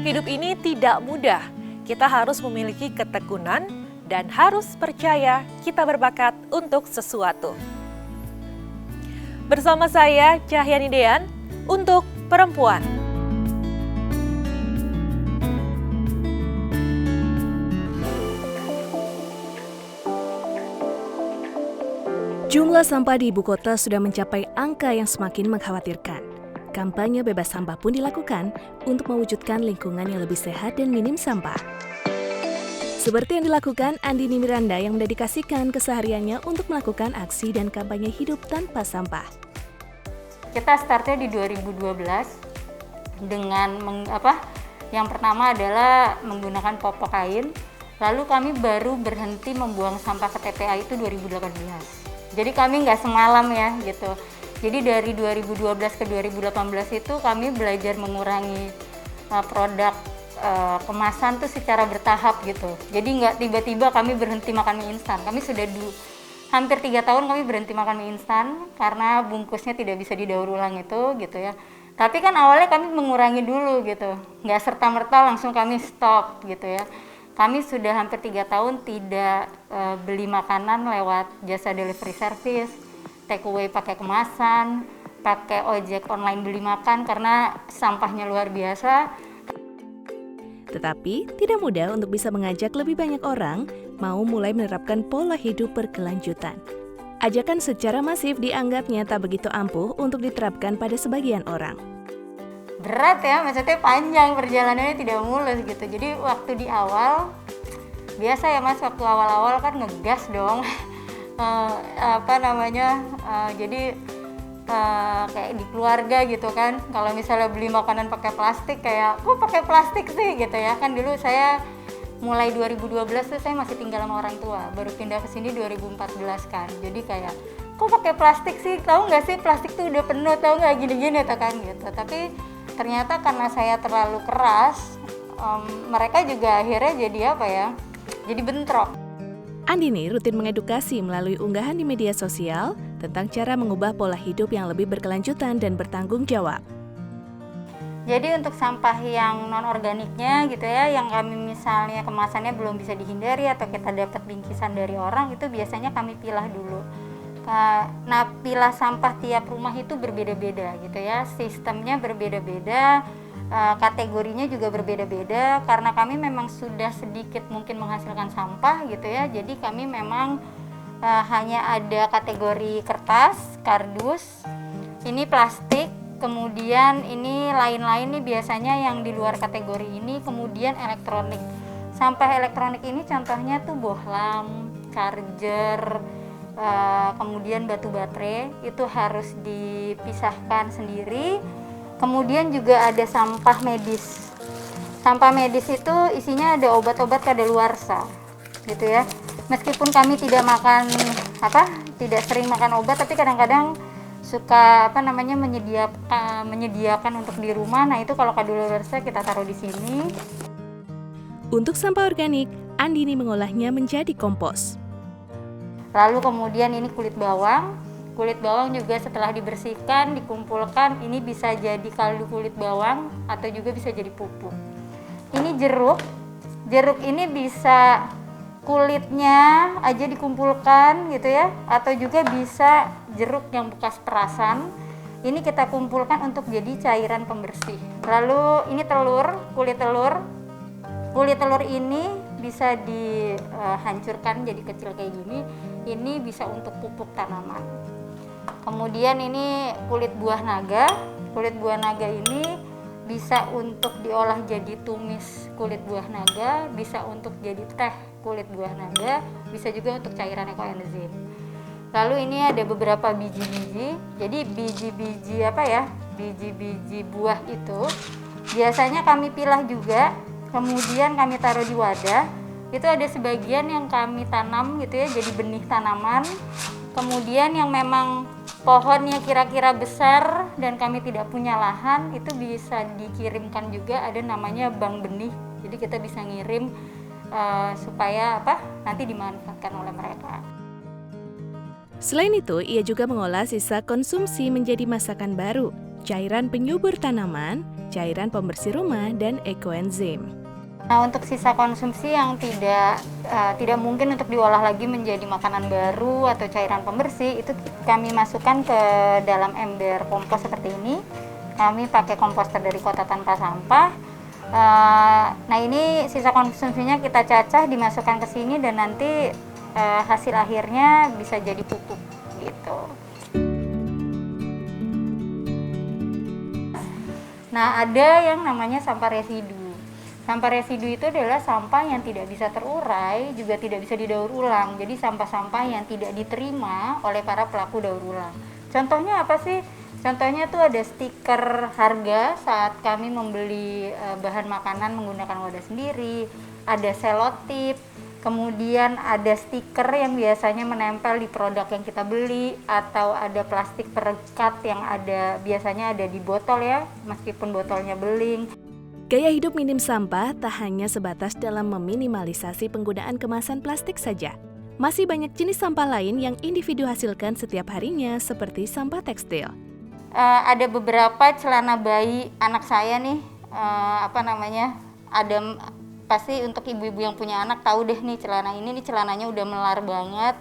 Hidup ini tidak mudah. Kita harus memiliki ketekunan dan harus percaya kita berbakat untuk sesuatu. Bersama saya, Cahyani Dean, untuk Perempuan. Jumlah sampah di ibu kota sudah mencapai angka yang semakin mengkhawatirkan. Kampanye bebas sampah pun dilakukan untuk mewujudkan lingkungan yang lebih sehat dan minim sampah. Seperti yang dilakukan Andini Miranda yang mendedikasikan kesehariannya untuk melakukan aksi dan kampanye hidup tanpa sampah. Kita startnya di 2012 dengan yang pertama adalah menggunakan popok kain. Lalu kami baru berhenti membuang sampah ke TPA itu 2018. Jadi kami nggak semalam ya gitu. Jadi dari 2012 ke 2018 itu kami belajar mengurangi produk kemasan tuh secara bertahap gitu. Jadi nggak tiba-tiba kami berhenti makan mie instan. Kami sudah hampir 3 tahun kami berhenti makan mie instan karena bungkusnya tidak bisa didaur ulang itu gitu ya. Tapi kan awalnya kami mengurangi dulu gitu. Nggak serta-merta langsung kami stop gitu ya. Kami sudah hampir 3 tahun tidak beli makanan lewat jasa delivery service, take away pakai kemasan, pakai ojek online beli makan karena sampahnya luar biasa. Tetapi tidak mudah untuk bisa mengajak lebih banyak orang mau mulai menerapkan pola hidup berkelanjutan. Ajakan secara masif dianggapnya tak begitu ampuh untuk diterapkan pada sebagian orang. Berat ya, maksudnya panjang perjalanannya, tidak mulus gitu. Jadi waktu di awal, biasa ya mas, waktu awal-awal kan ngegas dong. Jadi kayak di keluarga gitu kan, kalau misalnya beli makanan pakai plastik kayak kok pakai plastik sih gitu ya kan. Dulu saya mulai 2012 tuh saya masih tinggal sama orang tua, baru pindah ke sini 2014 kan. Jadi kayak kok pakai plastik sih, tahu nggak sih plastik tuh udah penuh, tahu nggak gini-gini tuh kan gitu. Tapi ternyata karena saya terlalu keras, mereka juga akhirnya jadi bentrok. Andini rutin mengedukasi melalui unggahan di media sosial tentang cara mengubah pola hidup yang lebih berkelanjutan dan bertanggung jawab. Jadi untuk sampah yang non-organiknya gitu ya, yang kami misalnya kemasannya belum bisa dihindari atau kita dapat bingkisan dari orang, itu biasanya kami pilah dulu. Nah, pilah sampah tiap rumah itu berbeda-beda gitu ya, sistemnya berbeda-beda. Kategorinya juga berbeda-beda karena kami memang sudah sedikit mungkin menghasilkan sampah gitu ya. Jadi kami memang hanya ada kategori kertas, kardus, ini plastik, kemudian ini lain-lain nih biasanya yang di luar kategori ini, kemudian elektronik. Sampah elektronik ini contohnya tuh bohlam, charger, kemudian batu baterai itu harus dipisahkan sendiri. Kemudian juga ada sampah medis. Sampah medis itu isinya ada obat-obat kadaluarsa, gitu ya. Meskipun kami tidak sering makan obat, tapi kadang-kadang suka menyediakan untuk di rumah. Nah itu kalau kadaluarsa kita taruh di sini. Untuk sampah organik, Andini mengolahnya menjadi kompos. Lalu kemudian ini kulit bawang. Kulit bawang juga setelah dibersihkan, dikumpulkan, ini bisa jadi kaldu kulit bawang atau juga bisa jadi pupuk. Ini jeruk. Jeruk ini bisa kulitnya aja dikumpulkan gitu ya, atau juga bisa jeruk yang bekas perasan. Ini kita kumpulkan untuk jadi cairan pembersih. Lalu ini telur, kulit telur. Kulit telur ini bisa dihancurkan jadi kecil kayak gini. Ini bisa untuk pupuk tanaman. Kemudian ini kulit buah naga. Kulit buah naga ini bisa untuk diolah jadi tumis kulit buah naga, bisa untuk jadi teh kulit buah naga, bisa juga untuk cairan ekoenzim. Lalu ini ada beberapa biji-biji. Jadi biji-biji biji-biji buah itu biasanya kami pilah juga, kemudian kami taruh di wadah. Itu ada sebagian yang kami tanam gitu ya, jadi benih tanaman. Kemudian yang memang pohonnya kira-kira besar dan kami tidak punya lahan, itu bisa dikirimkan juga, ada namanya bank benih. Jadi kita bisa ngirim supaya nanti dimanfaatkan oleh mereka. Selain itu, ia juga mengolah sisa konsumsi menjadi masakan baru, cairan penyubur tanaman, cairan pembersih rumah, dan ekoenzim. Nah, untuk sisa konsumsi yang tidak mungkin untuk diolah lagi menjadi makanan baru atau cairan pembersih, itu kami masukkan ke dalam ember kompos seperti ini. Kami pakai komposter dari Kota Tanpa Sampah. Nah, ini sisa konsumsinya kita cacah, dimasukkan ke sini, dan nanti hasil akhirnya bisa jadi pupuk gitu. Nah, ada yang namanya sampah residu. Sampah residu itu adalah sampah yang tidak bisa terurai, juga tidak bisa didaur ulang. Jadi sampah-sampah yang tidak diterima oleh para pelaku daur ulang. Contohnya apa sih? Contohnya tuh ada stiker harga saat kami membeli bahan makanan menggunakan wadah sendiri, ada selotip, kemudian ada stiker yang biasanya menempel di produk yang kita beli, atau ada plastik perekat yang biasanya ada di botol ya, meskipun botolnya beling. Gaya hidup minim sampah tak hanya sebatas dalam meminimalisasi penggunaan kemasan plastik saja. Masih banyak jenis sampah lain yang individu hasilkan setiap harinya, seperti sampah tekstil. Ada beberapa celana bayi anak saya nih, ada pasti untuk ibu-ibu yang punya anak tahu deh nih celana ini, celananya udah melar banget.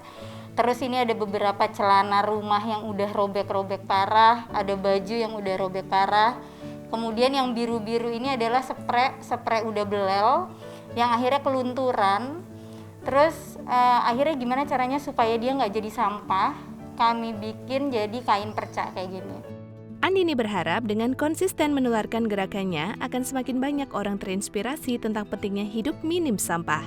Terus ini ada beberapa celana rumah yang udah robek-robek parah, ada baju yang udah robek parah. Kemudian yang biru-biru ini adalah spray udah belel yang akhirnya kelunturan. Terus akhirnya gimana caranya supaya dia nggak jadi sampah? Kami bikin jadi kain perca kayak gini. Andini berharap dengan konsisten menularkan gerakannya akan semakin banyak orang terinspirasi tentang pentingnya hidup minim sampah.